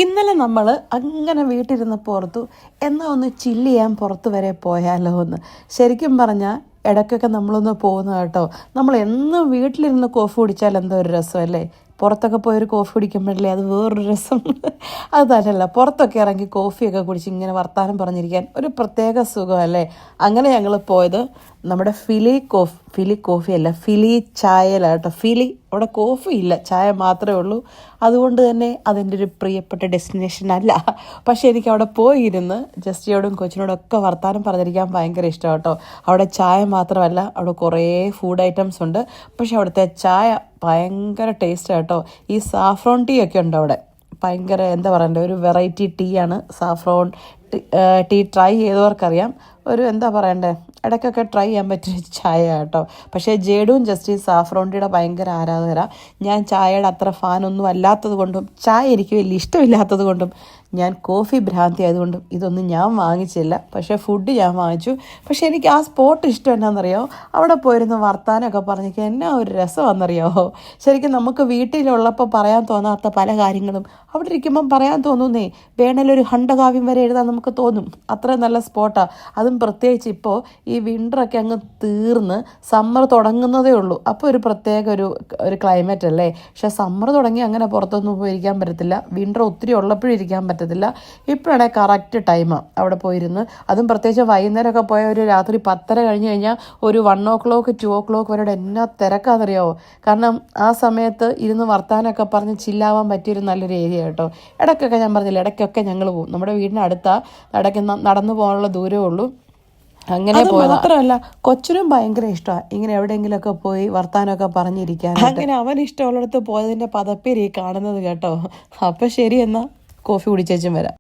ഇന്നലെ നമ്മൾ അങ്ങനെ വീട്ടിലിരുന്നപ്പോൾ ഓർത്തു എന്നാൽ ഒന്ന് ചില്ല് ചെയ്യാൻ പുറത്ത് വരെ പോയാലോ എന്ന്. ശരിക്കും പറഞ്ഞാൽ ഇടയ്ക്കൊക്കെ നമ്മളൊന്ന് പോകുന്ന കേട്ടോ. നമ്മൾ എന്നും വീട്ടിലിരുന്ന് കോഫി കുടിച്ചാൽ എന്തോ ഒരു രസമല്ലേ. പുറത്തൊക്കെ പോയൊരു കോഫി കുടിക്കുമ്പോഴല്ലേ അത് വേറൊരു രസം. അത് തന്നെയല്ല, പുറത്തൊക്കെ ഇറങ്ങി കോഫിയൊക്കെ കുടിച്ച് ഇങ്ങനെ വർത്താനം പറഞ്ഞിരിക്കാൻ ഒരു പ്രത്യേക സുഖമല്ലേ. അങ്ങനെ ഞങ്ങൾ പോയത് നമ്മുടെ ഫിലി കോഫി അല്ല, ഫിലി ചായയിലാണ് കേട്ടോ. ഫിലി അവിടെ കോഫി ഇല്ല, ചായ മാത്രമേ ഉള്ളൂ. അതുകൊണ്ട് തന്നെ അതെൻ്റെ ഒരു പ്രിയപ്പെട്ട ഡെസ്റ്റിനേഷൻ അല്ല. പക്ഷേ എനിക്ക് അവിടെ പോയിരുന്ന് ജസ്റ്റിയോടും കൊച്ചിനോടും ഒക്കെ വർത്താനം പറഞ്ഞിരിക്കാൻ ഭയങ്കര ഇഷ്ടം കേട്ടോ. അവിടെ ചായ മാത്രമല്ല, അവിടെ കുറേ ഫുഡ് ഐറ്റംസ് ഉണ്ട്. പക്ഷെ അവിടുത്തെ ചായ ഭയങ്കര ടേസ്റ്റ് കേട്ടോ. ഈ സാഫ്രോൺ ടീ ഒക്കെ ഉണ്ട് അവിടെ. ഭയങ്കര എന്താ പറയണ്ടേ, ഒരു വെറൈറ്റി ടീ ആണ് സാഫ്രോൺ ടീ. ട്രൈ ചെയ്തവർക്കറിയാം. ഒരു എന്താ പറയണ്ടേ, ഇടയ്ക്കൊക്കെ ട്രൈ ചെയ്യാൻ പറ്റിയ ചായ കേട്ടോ. പക്ഷേ ജേഡും ജസ്റ്റിൻ സാഫ്രോൺ ടീയുടെ ഭയങ്കര ആരാധകരാണ്. ഞാൻ ചായയുടെ അത്ര ഫാനൊന്നും അല്ലാത്തത് കൊണ്ടും ചായ എനിക്ക് വലിയ ഇഷ്ടമില്ലാത്തത് കൊണ്ടും ഞാൻ കോഫി ഭ്രാന്തി ആയതുകൊണ്ടും ഇതൊന്നും ഞാൻ വാങ്ങിച്ചില്ല. പക്ഷേ ഫുഡ് ഞാൻ വാങ്ങിച്ചു. പക്ഷേ എനിക്ക് ആ സ്പോട്ട് ഇഷ്ടം എന്നാണെന്നറിയോ, അവിടെ പോയിരുന്ന വർത്താനമൊക്കെ പറഞ്ഞിട്ട് എന്നാ ഒരു രസമാണെന്നറിയാമോ. ശരിക്കും നമുക്ക് വീട്ടിലുള്ളപ്പോൾ പറയാൻ തോന്നാത്ത പല കാര്യങ്ങളും അവിടെ ഇരിക്കുമ്പം പറയാൻ തോന്നുന്നേ. വേണേലൊരു ഖണ്ഡകാവ്യം വരെ എഴുതാൻ നമുക്ക് തോന്നും. അത്രയും നല്ല സ്പോട്ടാണ്. അതും പ്രത്യേകിച്ച് ഇപ്പോൾ ഈ വിൻ്ററൊക്കെ അങ്ങ് തീർന്ന് സമ്മർ തുടങ്ങുന്നതേ ഉള്ളൂ. അപ്പോൾ ഒരു പ്രത്യേക ഒരു ക്ലൈമറ്റ് അല്ലേ. പക്ഷേ സമ്മർ തുടങ്ങി അങ്ങനെ പുറത്തൊന്നും പോയിരിക്കാൻ പറ്റത്തില്ല. വിൻ്റർ ഒത്തിരി ഉള്ളപ്പോഴും ഇരിക്കാൻ പറ്റത്തില്ല. ഇപ്പോഴാണെങ്കിൽ കറക്റ്റ് ടൈമാണ് അവിടെ പോയിരുന്ന്. അതും പ്രത്യേകിച്ച് വൈകുന്നേരമൊക്കെ പോയ ഒരു രാത്രി 10:30 കഴിഞ്ഞ് കഴിഞ്ഞാൽ ഒരു 1 o'clock 2 o'clock വരെ എന്നാ തിരക്കാണെന്നറിയാമോ. കാരണം ആ സമയത്ത് ഇരുന്ന് വർത്താനമൊക്കെ പറഞ്ഞ് ചില്ലാവാൻ പറ്റിയൊരു നല്ലൊരു ഏരിയ കേട്ടോ. ഇടയ്ക്കൊക്കെ ഞാൻ പറഞ്ഞില്ല, ഇടയ്ക്കൊക്കെ ഞങ്ങൾ പോകും. നമ്മുടെ വീടിന് അടുത്താണ്, ഇടയ്ക്ക് നടന്നു പോകാനുള്ള ദൂരമേ ഉള്ളൂ. അങ്ങനെ പോയത് മാത്രമല്ല, കൊച്ചിനും ഭയങ്കര ഇഷ്ടമാണ് ഇങ്ങനെ എവിടെയെങ്കിലുമൊക്കെ പോയി വർത്താനമൊക്കെ പറഞ്ഞിരിക്കാൻ. അങ്ങനെ അവൻ ഇഷ്ടമുള്ളിടത്ത് പോയതിൻ്റെ പദപ്പേരി കാണുന്നത് കേട്ടോ. അപ്പം ശരി, എന്നാൽ കോഫി കുടിച്ചേച്ചും വരാം.